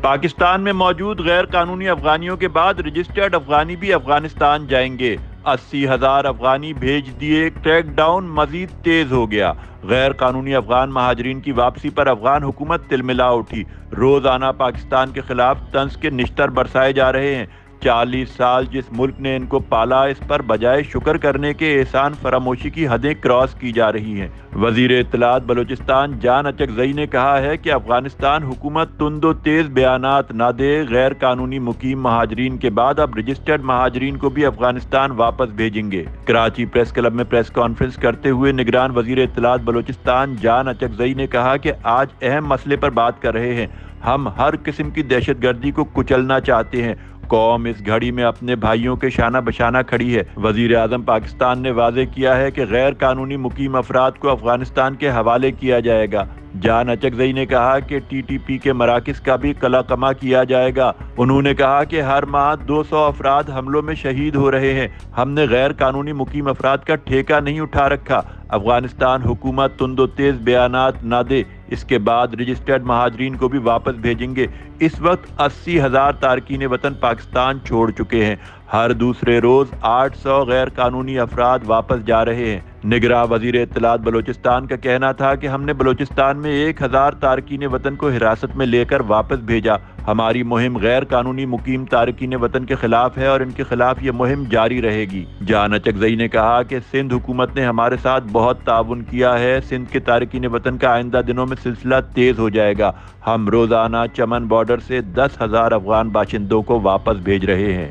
پاکستان میں موجود غیر قانونی افغانیوں کے بعد رجسٹرڈ افغانی بھی افغانستان جائیں گے۔ 80,000 افغانی بھیج دیے، کریک ڈاؤن مزید تیز ہو گیا۔ غیر قانونی افغان مہاجرین کی واپسی پر افغان حکومت تلملا اٹھی۔ روزانہ پاکستان کے خلاف طنز کے نشتر برسائے جا رہے ہیں۔ 40 سال جس ملک نے ان کو پالا، اس پر بجائے شکر کرنے کے احسان فراموشی کی حدیں کراس کی جا رہی ہیں۔ وزیر اطلاعات بلوچستان جان اچکزئی نے کہا ہے کہ افغانستان حکومت تند و تیز بیانات نہ دے۔ غیر قانونی مقیم مہاجرین کے بعد اب رجسٹرڈ مہاجرین کو بھی افغانستان واپس بھیجیں گے۔ کراچی پریس کلب میں پریس کانفرنس کرتے ہوئے نگران وزیر اطلاعات بلوچستان جان اچکزئی نے کہا کہ آج اہم مسئلے پر بات کر رہے ہیں۔ ہم ہر قسم کی دہشت گردی کو کچلنا چاہتے ہیں۔ قوم اس گھڑی میں اپنے بھائیوں کے شانہ بشانہ کھڑی ہے۔ وزیر اعظم پاکستان نے واضح کیا ہے کہ غیر قانونی مقیم افراد کو افغانستان کے حوالے کیا جائے گا۔ جان اچکزئی نے کہا کہ ٹی ٹی پی کے مراکز کا بھی قلعہ کیا جائے گا۔ انہوں نے کہا کہ ہر ماہ 200 افراد حملوں میں شہید ہو رہے ہیں۔ ہم نے غیر قانونی مقیم افراد کا ٹھیکہ نہیں اٹھا رکھا۔ افغانستان حکومت تند و تیز بیانات نہ دے، اس کے بعد رجسٹرڈ مہاجرین کو بھی واپس بھیجیں گے۔ اس وقت 80,000 تارکین وطن پاکستان چھوڑ چکے ہیں۔ ہر دوسرے روز 800 غیر قانونی افراد واپس جا رہے ہیں۔ نگراں وزیر اطلاعات بلوچستان کا کہنا تھا کہ ہم نے بلوچستان میں 1000 تارکین وطن کو حراست میں لے کر واپس بھیجا۔ ہماری مہم غیر قانونی مقیم تارکین وطن کے خلاف ہے اور ان کے خلاف یہ مہم جاری رہے گی۔ جان اچکزئی نے کہا کہ سندھ حکومت نے ہمارے ساتھ بہت تعاون کیا ہے۔ سندھ کے تارکین وطن کا آئندہ دنوں میں سلسلہ تیز ہو جائے گا۔ ہم روزانہ چمن بارڈر سے 10,000 افغان باشندوں کو واپس بھیج رہے ہیں۔